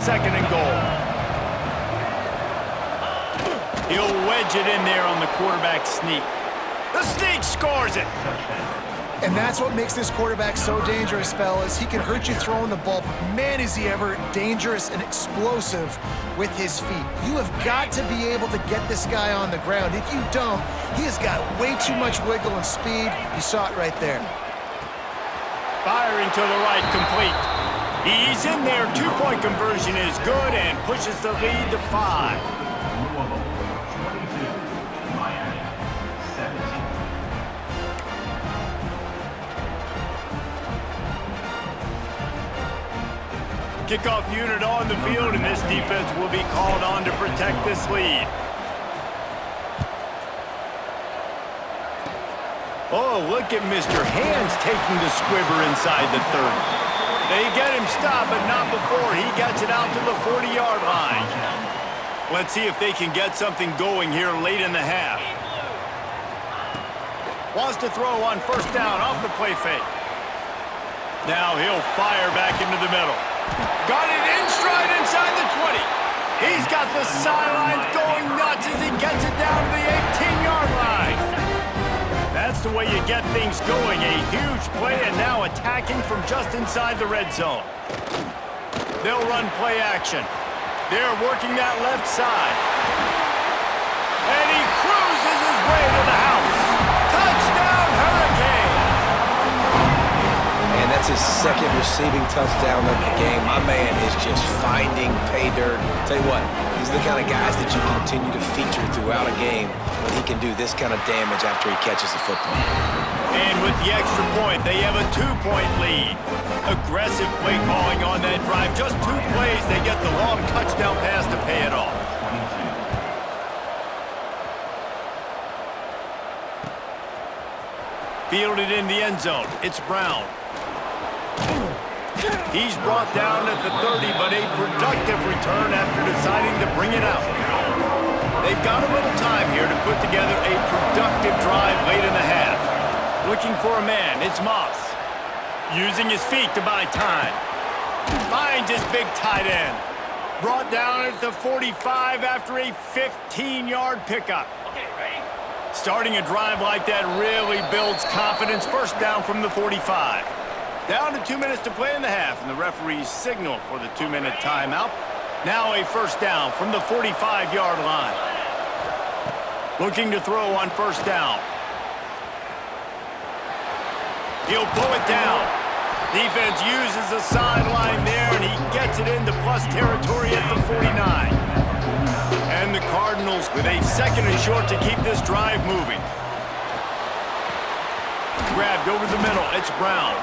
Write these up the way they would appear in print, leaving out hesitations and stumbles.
Second and goal. He'll wedge it in there on the quarterback sneak. The sneak scores it. And that's what makes this quarterback so dangerous, fellas. He can hurt you throwing the ball, but man, is he ever dangerous and explosive with his feet. You have got to be able to get this guy on the ground. If you don't, he has got way too much wiggle and speed. You saw it right there. Firing to the right, complete. He's in there. Two-point conversion is good and pushes the lead to 5. Kickoff unit on the field, and this defense will be called on to protect this lead. Oh, look at Mr. Hands taking the squibber inside the 30. They get him stopped, but not before he gets it out to the 40-yard line. Let's see if they can get something going here late in the half. Wants to throw on first down off the play fake. Now he'll fire back into the middle. Got it in stride inside the 20. He's got the sidelines going nuts as he gets it down to the 18-yard line. That's the way you get things going. A huge play and now attacking from just inside the red zone. They'll run play action. They're working that left side. And he cruises his way to the house. Touchdown, Hurricane! And that's his second receiving touchdown of the game. My man is just finding pay dirt. Tell you what, these are the kind of guys that you continue to feature throughout a game when he can do this kind of damage after he catches the football. And with the extra point, they have a 2-point lead. Aggressive play calling on that drive. Just 2 plays, they get the long touchdown pass to pay it off. Fielded in the end zone. It's Brown. He's brought down at the 30, but a productive return after deciding to bring it out. They've got a little time here to put together a productive drive late in the half. Looking for a man, it's Moss. Using his feet to buy time. Finds his big tight end. Brought down at the 45 after a 15-yard pickup. Starting a drive like that really builds confidence. First down from the 45. Down to 2 minutes to play in the half, and the referees signal for the 2-minute timeout. Now a first down from the 45-yard line. Looking to throw on first down. He'll pull it down. Defense uses the sideline there, and he gets it into plus territory at the 49. And the Cardinals with a second and short to keep this drive moving. Grabbed over the middle. It's Brown.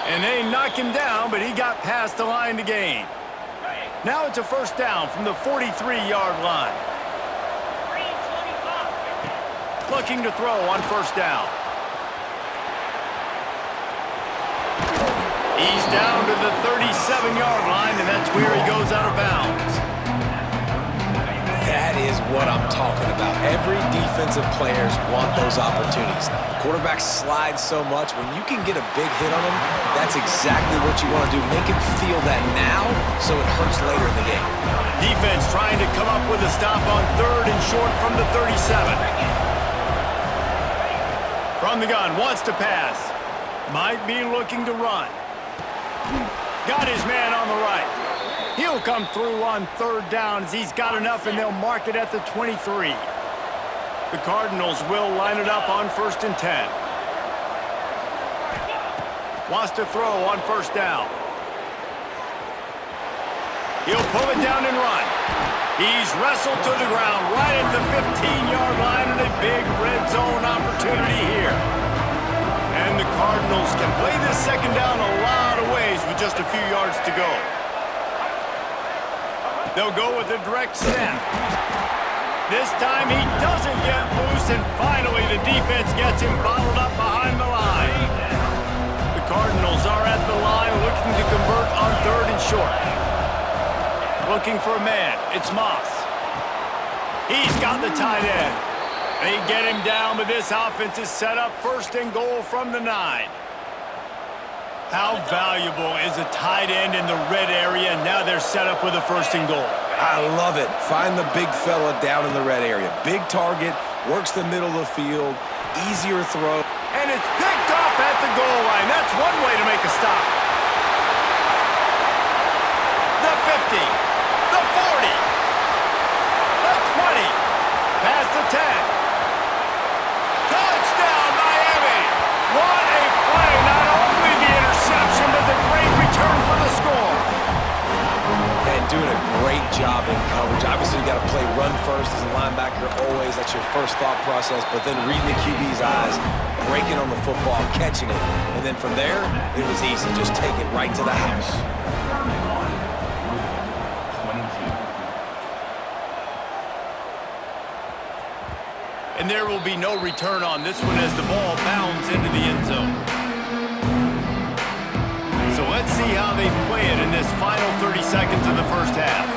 And they knock him down, but he got past the line to gain. Now it's a first down from the 43-yard line. Looking to throw on first down. He's down to the 37-yard line, and that's where he goes out of bounds. That is what I'm talking about. Every defensive players want those opportunities. Quarterbacks slide so much. When you can get a big hit on them, that's exactly what you want to do. Make him feel that now so it hurts later in the game. Defense trying to come up with a stop on third and short from the 37. From the gun, wants to pass. Might be looking to run. Got his man on the right. He'll come through on third down as he's got enough, and they'll mark it at the 23. The Cardinals will line it up on first and 10. Wants to throw on first down. He'll pull it down and run. He's wrestled to the ground right at the 15-yard line, and a big red zone opportunity here. And the Cardinals can play this second down a lot of ways with just a few yards to go. They'll go with a direct snap. This time he doesn't get loose, and finally the defense gets him bottled up behind the line. The Cardinals are at the line looking to convert on third and short. Looking for a man. It's Moss. He's got the tight end. They get him down, but this offense is set up first and goal from the 9. How valuable is a tight end in the red area? Now they're set up with a 1st and goal. I love it. Find the big fella down in the red area. Big target, works the middle of the field, easier throw. And it's picked off at the goal line. That's one way to make a stop. The 50, the 40, the 20, past the 10. Touchdown, Miami! What a play! Not only the interception, but the great return for the score. And doing a great job in coverage. Obviously, you got to play run first as a linebacker always. That's your first thought process. But then reading the QB's eyes, breaking on the football, catching it. And then from there, it was easy. Just take it right to the house. And there will be no return on this one as the ball bounds into the end zone. So let's see how they play it in this final 30 seconds of the first half.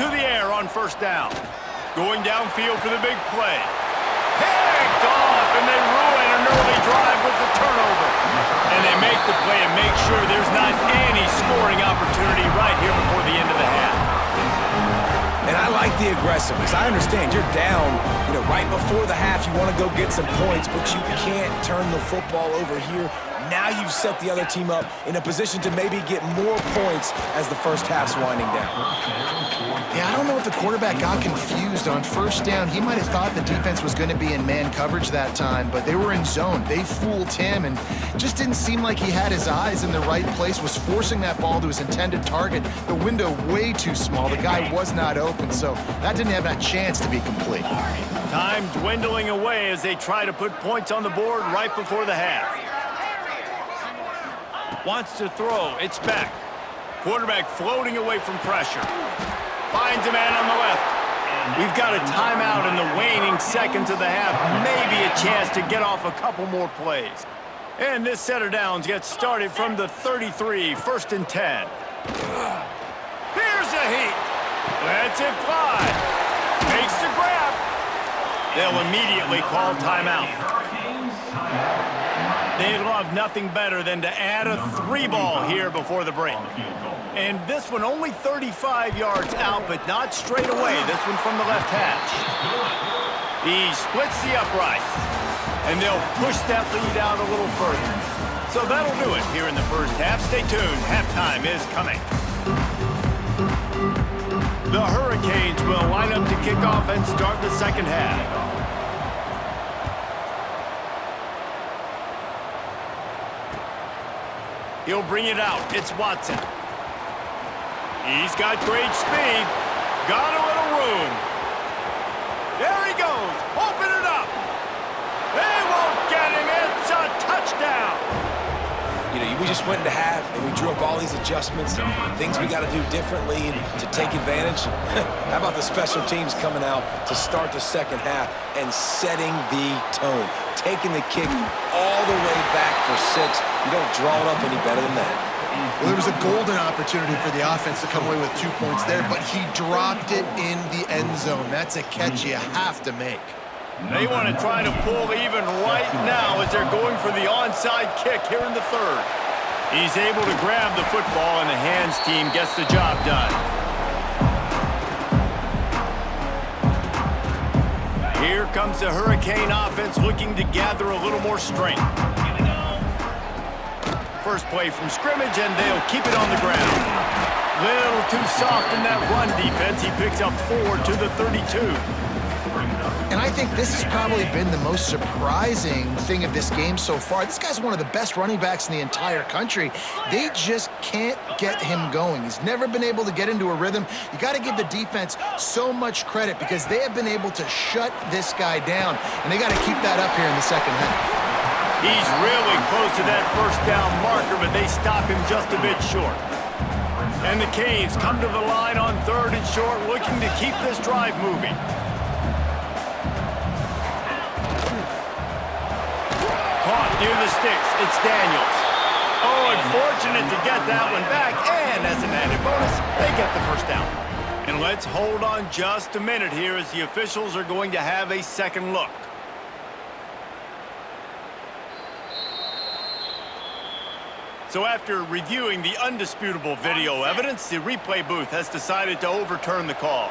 To the air on 1st down. Going downfield for the big play. Picked off, and they ruin an early drive with the turnover. And they make the play and make sure there's not any scoring opportunity right here before the end of the half. And I like the aggressiveness. I understand you're down, right before the half. You want to go get some points, but you can't turn the football over here. Now you've set the other team up in a position to maybe get more points as the first half's winding down. Yeah, I don't know if the quarterback got confused on 1st down. He might have thought the defense was going to be in man coverage that time, but they were in zone. They fooled him and just didn't seem like he had his eyes in the right place, was forcing that ball to his intended target. The window way too small. The guy was not open, so that didn't have that chance to be complete. Time dwindling away as they try to put points on the board right before the half. Wants to throw. It's back. Quarterback floating away from pressure. Finds a man on the left. We've got a timeout in the waning seconds of the half. Maybe a chance to get off a couple more plays. And this set of downs gets started from the 33, 1st and 10. Here's a heat. Lets it fly. Makes the grab. They'll immediately call timeout. They'd love nothing better than to add a 3-ball here before the break. And this one only 35 yards out, but not straight away. This one from the left hash. He splits the uprights, and they'll push that lead out a little further. So that'll do it here in the first half. Stay tuned. Halftime is coming. The Hurricanes will line up to kick off and start the second half. He'll bring it out. It's Watson. He's got great speed. Got a little room. There he goes. Open it up. They won't get him. It's a touchdown. We just went into half, and we drew up all these adjustments, things we got to do differently to take advantage. How about the special teams coming out to start the second half and setting the tone, taking the kick all the way back for 6. You don't draw it up any better than that. Well, there was a golden opportunity for the offense to come away with 2 points there, but he dropped it in the end zone. That's a catch you have to make. They want to try to pull even right now as they're going for the onside kick here in the 3rd. He's able to grab the football, and the hands team gets the job done. Here comes the Hurricane offense looking to gather a little more strength. First play from scrimmage, and they'll keep it on the ground. Little too soft in that run defense. He picks up 4 to the 32. And I think this has probably been the most surprising thing of this game so far. This guy's one of the best running backs in the entire country. They just can't get him going. He's never been able to get into a rhythm. You got to give the defense so much credit because they have been able to shut this guy down, and they got to keep that up here in the second half. He's really close to that 1st down marker, but they stop him just a bit short. And the Canes come to the line on 3rd and short, looking to keep this drive moving. Caught near the sticks. It's Daniels. Oh, unfortunate to get that one back. And as an added bonus, they get the 1st down. And let's hold on just a minute here as the officials are going to have a second look. So after reviewing the undisputable video evidence, the replay booth has decided to overturn the call.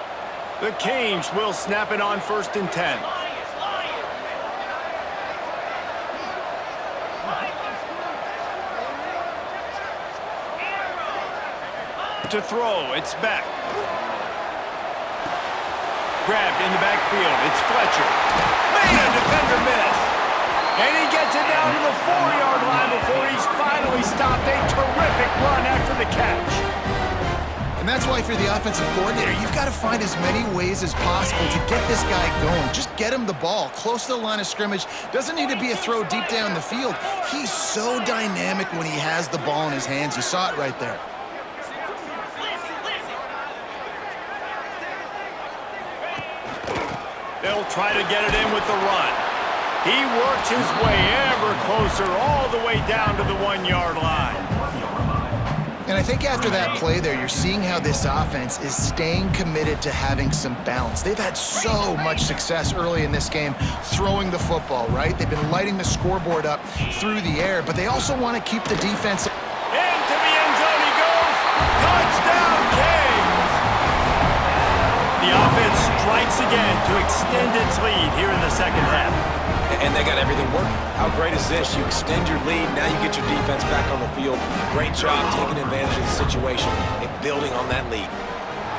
The Canes will snap it on 1st and 10. To throw, it's Beck. Grabbed in the backfield, it's Fletcher. Made a defender miss. And he gets it down to the 4-yard line before he's finally stopped. A terrific run after the catch. And that's why, for the offensive coordinator, you've got to find as many ways as possible to get this guy going. Just get him the ball close to the line of scrimmage. Doesn't need to be a throw deep down the field. He's so dynamic when he has the ball in his hands. You saw it right there. They'll try to get it in with the run. He works his way ever closer all the way down to the 1-yard line. And I think after that play there, you're seeing how this offense is staying committed to having some balance. They've had so much success early in this game throwing the football, right? They've been lighting the scoreboard up through the air, but they also want to keep the defense. Into the end zone he goes. Touchdown, Canes! The offense strikes again to extend its lead here in the second half. And they got everything working. How great is this? You extend your lead, now you get your defense back on the field. Great job taking advantage of the situation and building on that lead.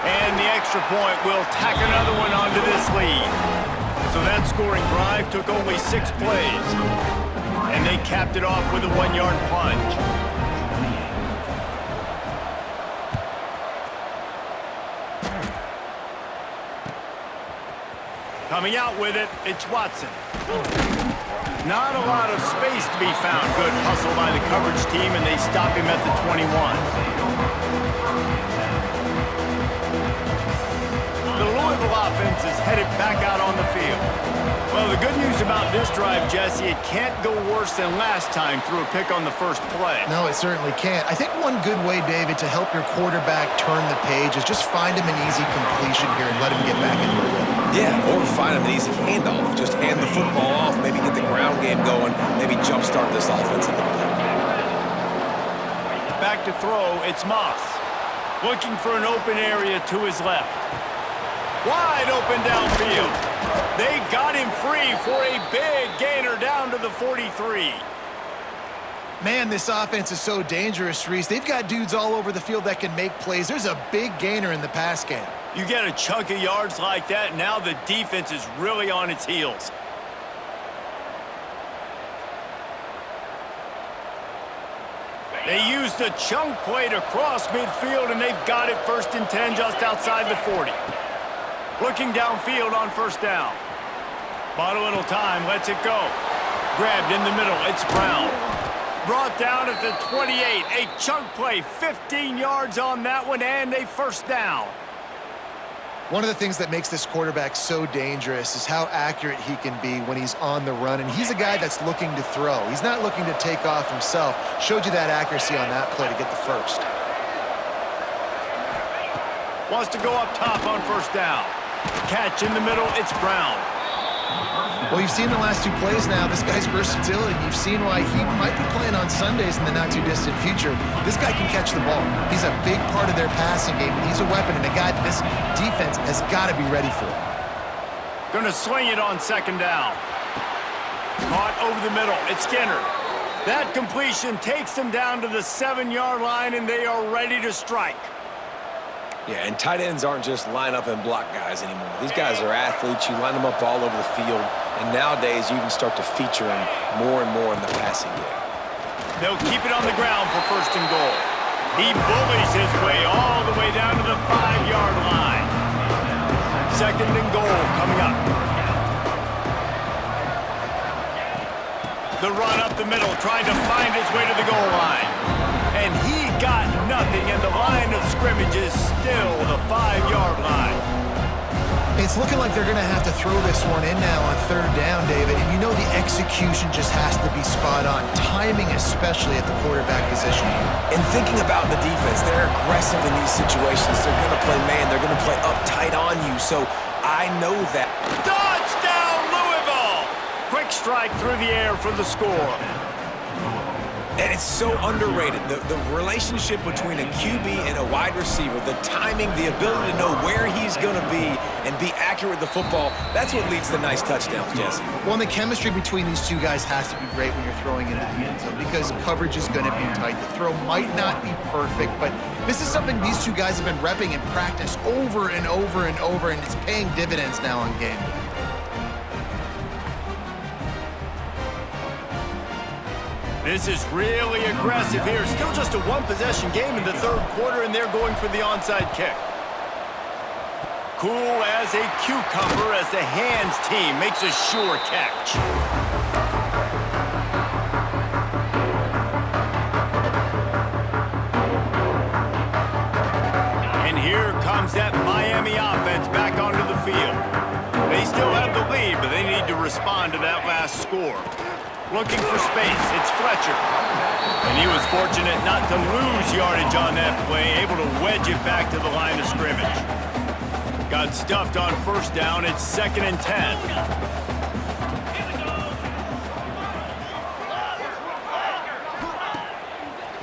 And the extra point will tack another one onto this lead. So that scoring drive took only 6 plays. And they capped it off with a 1-yard plunge. Coming out with it, it's Watson. Not a lot of space to be found. Good hustle by the coverage team, and they stop him at the 21. The Louisville offense is headed back out on the field. Well, the good news about this drive, Jesse, it can't go worse than last time through a pick on the first play. No, it certainly can't. I think one good way, David, to help your quarterback turn the page is just find him an easy completion here and let him get back into the rhythm. Yeah, or find him an easy handoff. Just hand the football off, maybe get the ground game going, maybe jumpstart this offense a little bit. Back to throw, it's Moss. Looking for an open area to his left. Wide open downfield. They got him free for a big gainer down to the 43. Man, this offense is so dangerous, Reese. They've got dudes all over the field that can make plays. There's a big gainer in the pass game. You get a chunk of yards like that, now the defense is really on its heels. They used a chunk play to cross midfield, and they've got it 1st and 10 just outside the 40. Looking downfield on 1st down. Bought a little time, lets it go. Grabbed in the middle, it's Brown. Brought down at the 28. A chunk play, 15 yards on that one, and a 1st down. One of the things that makes this quarterback so dangerous is how accurate he can be when he's on the run. And he's a guy that's looking to throw. He's not looking to take off himself. Showed you that accuracy on that play to get the 1st. Wants to go up top on 1st down. Catch in the middle, it's Brown. Well, you've seen the last 2 plays now. This guy's versatility. You've seen why he might be playing on Sundays in the not-too-distant future. This guy can catch the ball. He's a big part of their passing game, and he's a weapon and a guy that this defense has got to be ready for. Gonna swing it on 2nd down. Caught over the middle. It's Skinner. That completion takes them down to the 7-yard line, and they are ready to strike. Yeah, and tight ends aren't just line up and block guys anymore. These guys are athletes. You line them up all over the field, and nowadays you can start to feature them more and more in the passing game. They'll keep it on the ground for 1st and goal. He bullies his way all the way down to the 5-yard line. 2nd and goal coming up. The run up the middle, trying to find his way to the goal line. And he got nothing, and the line of scrimmage is still the 5-yard line. It's looking like they're going to have to throw this one in now on 3rd down, David. And you know the execution just has to be spot on. Timing, especially at the quarterback position. And thinking about the defense, they're aggressive in these situations. They're going to play man. They're going to play uptight on you. So I know that. Touchdown, Louisville! Quick strike through the air for the score. And it's so underrated. The relationship between a QB and a wide receiver, the timing, the ability to know where he's going to be and be accurate with the football, that's what leads to nice touchdowns, Jesse. Well, and the chemistry between these two guys has to be great when you're throwing into the end zone because coverage is going to be tight. The throw might not be perfect, but this is something these two guys have been repping in practice over and over and over, and it's paying dividends now on game day. This is really aggressive here. Still just a one-possession game in the third quarter, and they're going for the onside kick. Cool as a cucumber as the hands team makes a sure catch. And here comes that Miami offense back onto the field. They still have the lead, but they need to respond to that last score. Looking for space, it's Fletcher. And he was fortunate not to lose yardage on that play, able to wedge it back to the line of scrimmage. Got stuffed on first down, it's 2nd and 10.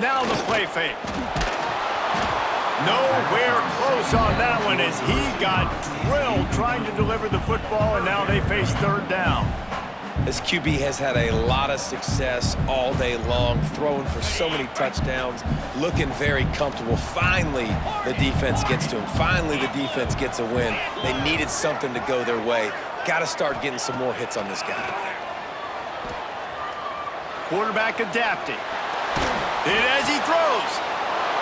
Now the play fake. Nowhere close on that one as he got drilled trying to deliver the football, and now they face third down. This QB has had a lot of success all day long, throwing for so many touchdowns, looking very comfortable. Finally, the defense gets to him. Finally, the defense gets a win. They needed something to go their way. Got to start getting some more hits on this guy. Quarterback adapting. And as he throws,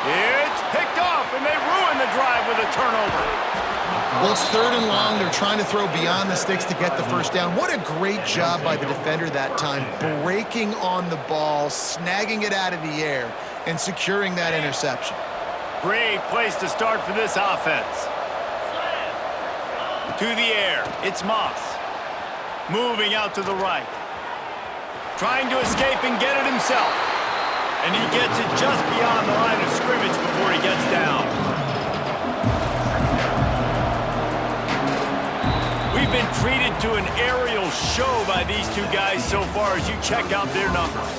it's picked off, and they ruin the drive with a turnover. Well, it's 3rd and long. They're trying to throw beyond the sticks to get the first down. What a great job by the defender that time, breaking on the ball, snagging it out of the air, and securing that interception. Great place to start for this offense. To the air, it's Moss. Moving out to the right. Trying to escape and get it himself. And he gets it just beyond the line of scrimmage before he gets down. We've been treated to an aerial show by these two guys so far as you check out their numbers.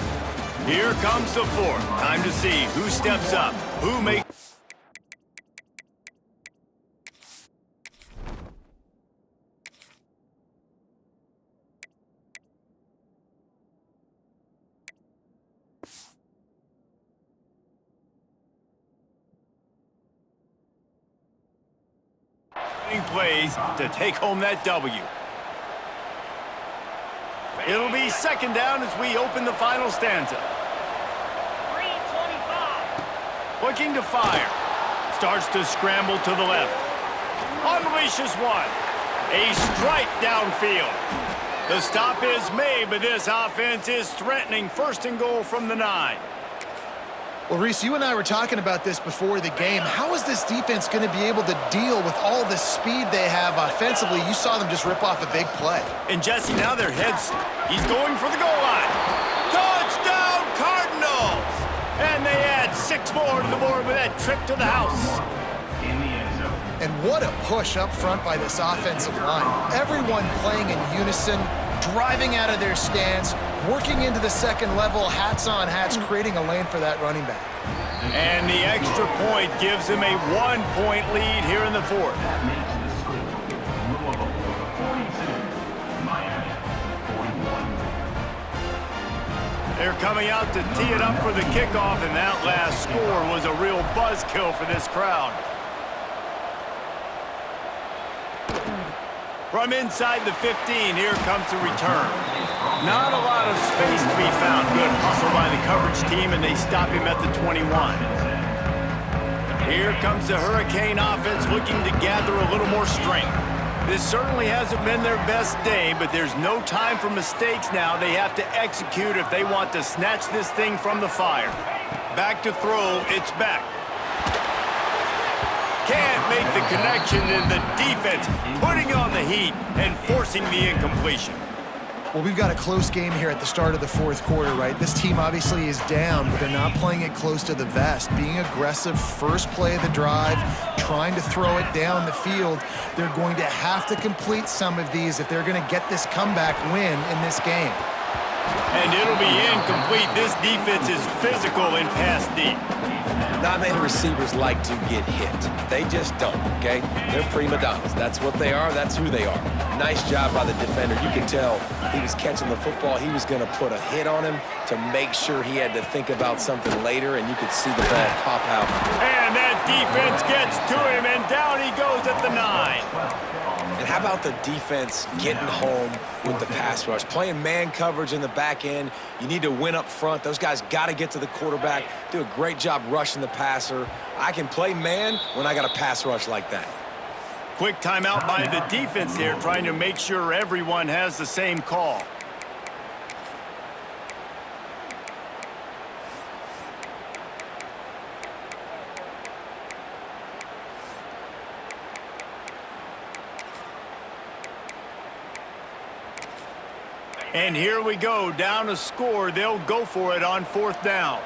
Here comes the fourth. Time to see who steps up, who makes... plays to take home that W. It'll be 2nd down as we open the final stanza. 3:25. Looking to fire. Starts to scramble to the left. Unleashes one. A strike downfield. The stop is made, but this offense is threatening 1st and goal from the 9. Well, Reese, you and I were talking about this before the game. How is this defense going to be able to deal with all the speed they have offensively? You saw them just rip off a big play. And Jesse, now their heads, he's going for the goal line. Touchdown, Cardinals! And they add 6 more to the board with that trip to the house. And what a push up front by this offensive line. Everyone playing in unison, driving out of their stance, working into the second level, hats on hats, creating a lane for that running back. And the extra point gives him a 1-point lead here in the fourth. They're coming out to tee it up for the kickoff, and that last score was a real buzzkill for this crowd. From inside the 15, here comes the return. Not a lot of space to be found. Good hustle by the coverage team, and they stop him at the 21. Here comes the Hurricane offense looking to gather a little more strength. This certainly hasn't been their best day, but there's no time for mistakes now. They have to execute if they want to snatch this thing from the fire. Back to throw, it's back. Can't make the connection, and the defense putting on the heat and forcing the incompletion. Well, we've got a close game here at the start of the fourth quarter, right? This team obviously is down, but they're not playing it close to the vest. Being aggressive, first play of the drive, trying to throw it down the field. They're going to have to complete some of these if they're going to get this comeback win in this game. And it'll be incomplete. This defense is physical and pass deep. Not many receivers like to get hit. They just don't, okay? They're prima donnas. That's what they are. That's who they are. Nice job by the defender. You could tell he was catching the football. He was going to put a hit on him to make sure he had to think about something later, and you could see the ball pop out. And that defense gets to him, and down he goes at the 9. And how about the defense getting home with the pass rush? Playing man coverage in the back end. You need to win up front. Those guys got to get to the quarterback, do a great job rushing the passer. I can play man when I got a pass rush like that. Quick timeout by the defense here, trying to make sure everyone has the same call. And here we go, down a score. They'll go for it on 4th down.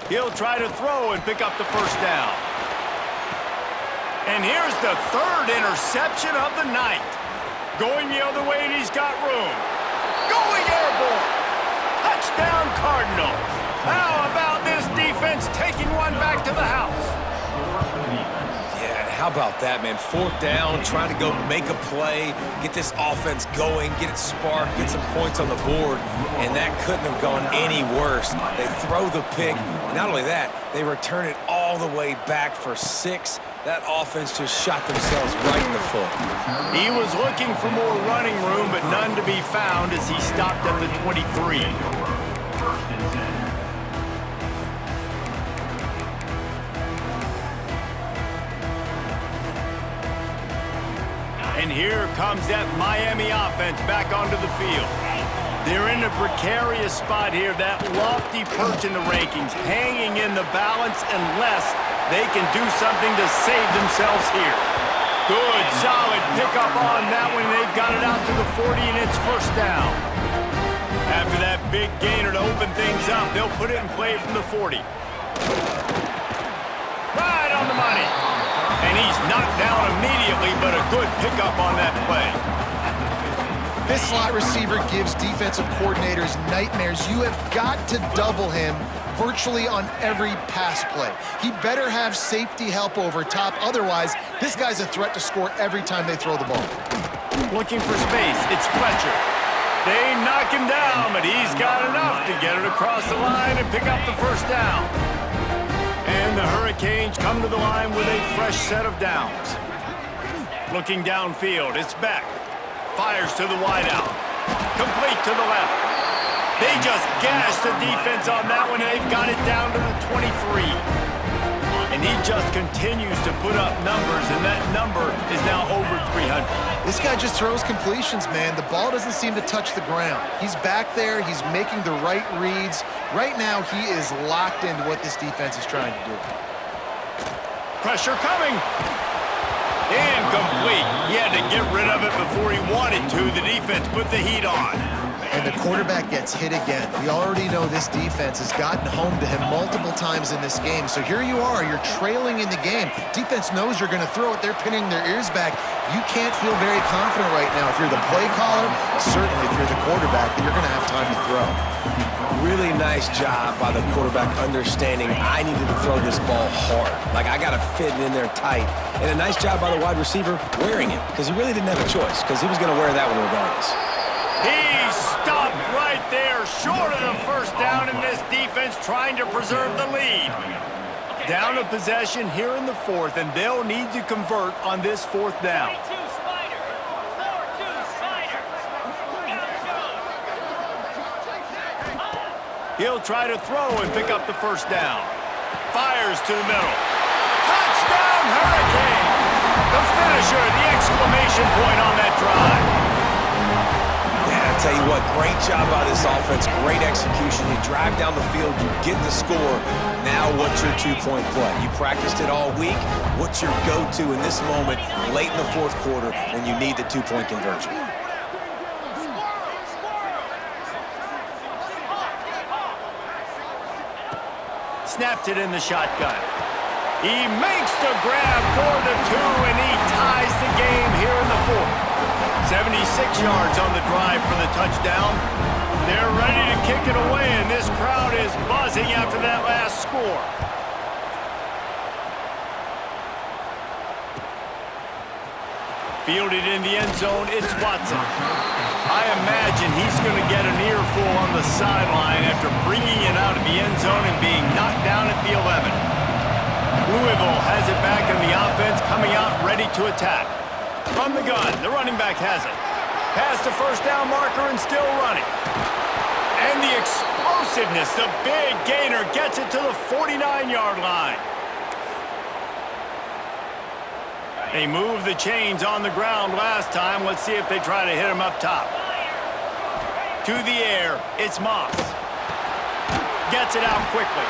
He'll try to throw and pick up the 1st down. And here's the 3rd interception of the night. Going the other way, and he's got room. Going airborne. Touchdown, Cardinals. How about this defense taking one back to the house? Yeah, and how about that, man? 4th down, trying to go make a play, get this offense going, get it sparked, get some points on the board, and that couldn't have gone any worse. They throw the pick. Not only that, they return it all the way back for 6. That offense just shot themselves right in the foot. He was looking for more running room, but none to be found as he stopped at the 23. And here comes that Miami offense back onto the field. They're in a precarious spot here, that lofty perch in the rankings, hanging in the balance unless they can do something to save themselves here. Good, solid pickup on that one. They've got it out to the 40, and it's 1st down. After that big gainer to open things up, they'll put it in play from the 40. Right on the money. And he's knocked down immediately, but a good pickup on that play. This slot receiver gives defensive coordinators nightmares. You have got to double him virtually on every pass play. He better have safety help over top. Otherwise, this guy's a threat to score every time they throw the ball. Looking for space. It's Fletcher. They knock him down, but he's got enough to get it across the line and pick up the 1st down. And the Hurricanes come to the line with a fresh set of downs. Looking downfield, it's Beck. Fires to the wideout. Complete to the left. They just gashed the defense on that one, and they've got it down to the 23. And he just continues to put up numbers, and that number is now over 300. This guy just throws completions, man. The ball doesn't seem to touch the ground. He's back there. He's making the right reads. Right now, he is locked into what this defense is trying to do. Pressure coming. Incomplete. He had to get rid of it before he wanted to. The defense put the heat on. And the quarterback gets hit again. We already know this defense has gotten home to him multiple times in this game. So here you are, you're trailing in the game. Defense knows you're going to throw it. They're pinning their ears back. You can't feel very confident right now. If you're the play caller, certainly if you're the quarterback, that you're going to have time to throw. Really nice job by the quarterback understanding I needed to throw this ball hard. Like, I got to fit it in there tight. And a nice job by the wide receiver wearing it, because he really didn't have a choice, because he was going to wear that one regardless. He stopped right there, short of the 1st down, in this defense trying to preserve the lead. Down a possession here in the 4th, and they'll need to convert on this 4th down. He'll try to throw and pick up the 1st down. Fires to the middle. Touchdown, Hurricane! The finisher, the exclamation point on that drive. Yeah, I tell you what, great job by this offense, great execution. You drive down the field, you get the score. Now what's your 2-point play? You practiced it all week. What's your go-to in this moment late in the 4th quarter when you need the 2-point conversion? snaps it in the shotgun. He makes the grab for the 2, and he ties the game here in the 4th. 76 yards on the drive for the touchdown. They're ready to kick it away, and this crowd is buzzing after that last score. Fielded in the end zone, it's Watson. I imagine he's going to get an earful on the sideline after bringing it out of the end zone and being knocked down at the 11. Louisville has it back in the offense, coming out ready to attack. From the gun, the running back has it. Past the first down marker and still running. And the explosiveness, the big gainer gets it to the 49-yard line. They moved the chains on the ground last time. Let's see if they try to hit him up top. To the air, it's Moss. Gets it out quickly.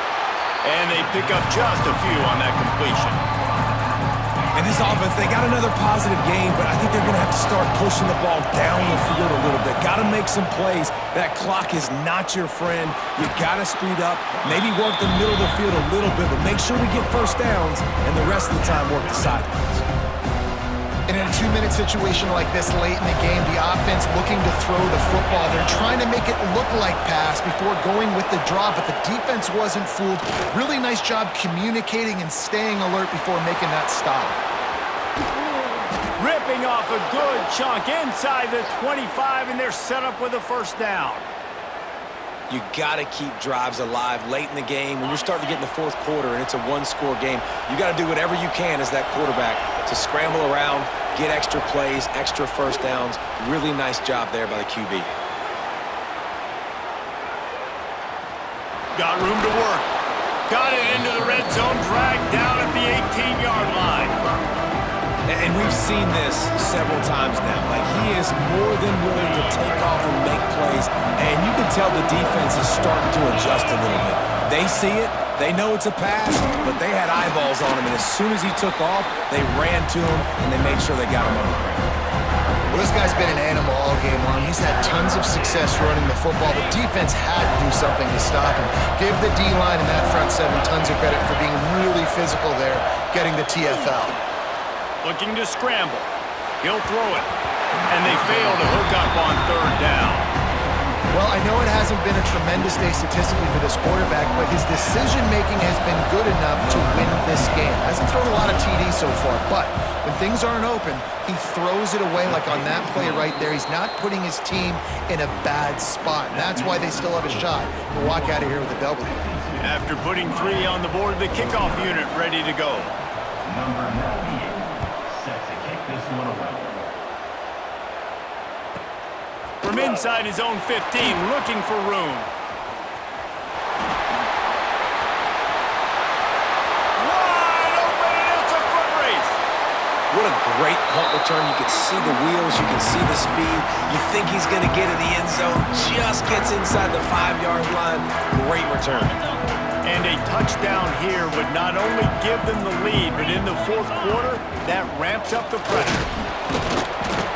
And they pick up just a few on that completion. In this offense, they got another positive game, but I think they're going to have to start pushing the ball down the field a little bit. Got to make some plays. That clock is not your friend. You got to speed up, maybe work the middle of the field a little bit, but make sure we get first downs, and the rest of the time work the sidelines. And in a 2-minute situation like this late in the game, the offense looking to throw the football. They're trying to make it look like pass before going with the draw, but the defense wasn't fooled. Really nice job communicating and staying alert before making that stop. Ripping off a good chunk inside the 25, and they're set up with a first down. You got to keep drives alive late in the game. When you're starting to get in the 4th quarter and it's a one-score game, you got to do whatever you can as that quarterback to scramble around, get extra plays, extra first downs. Really nice job there by the QB. Got room to work. Got it into the red zone, dragged down at the 18-yard line. And we've seen this several times now. Like, he is more than willing to take off and make plays, and you can tell the defense is starting to adjust a little bit. They see it, they know it's a pass, but they had eyeballs on him, and as soon as he took off, they ran to him, and they made sure they got him on the ground. Well, this guy's been an animal all game long. He's had tons of success running the football. The defense had to do something to stop him. Give the D-line and that front 7 tons of credit for being really physical there, getting the TFL. Looking to scramble. He'll throw it. And they fail to hook up on 3rd down. Well, I know it hasn't been a tremendous day statistically for this quarterback, but his decision-making has been good enough to win this game. Hasn't thrown a lot of TDs so far, but when things aren't open, he throws it away like on that play right there. He's not putting his team in a bad spot, and that's why they still have a shot to walk out of here with a W. After putting 3 on the board, the kickoff unit ready to go. Number 98 set to kick this one away. From inside his own 15, looking for room. Wide open, and it's a foot race. What a great punt return. You can see the wheels, you can see the speed. You think he's going to get in the end zone, just gets inside the 5-yard line. Great return. And a touchdown here would not only give them the lead, but in the 4th quarter, that ramps up the pressure.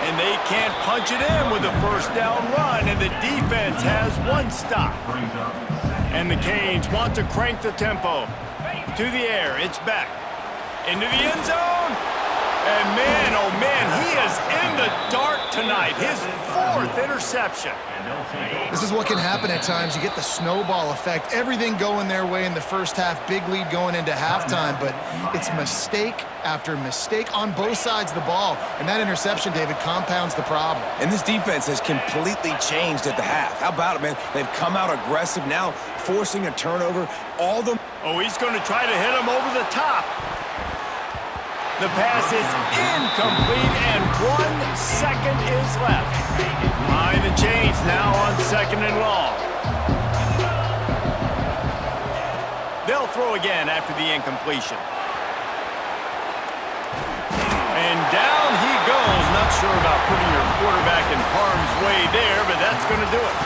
And they can't punch it in with a first down run, and the defense has 1 stop. And the Canes want to crank the tempo. To the air, it's back. Into the end zone. And man, oh man, he is in the dark tonight. His 4th interception. This is what can happen at times. You get the snowball effect. Everything going their way in the first half. Big lead going into halftime, but it's mistake after mistake on both sides of the ball. And that interception, David, compounds the problem. And this defense has completely changed at the half. How about it, man? They've come out aggressive now, forcing a turnover. Oh, he's going to try to hit him over the top. The pass is incomplete, and 1 second is left. Behind the chains now on 2nd and long. They'll throw again after the incompletion. And down he goes. Not sure about putting your quarterback in harm's way there, but that's going to do it.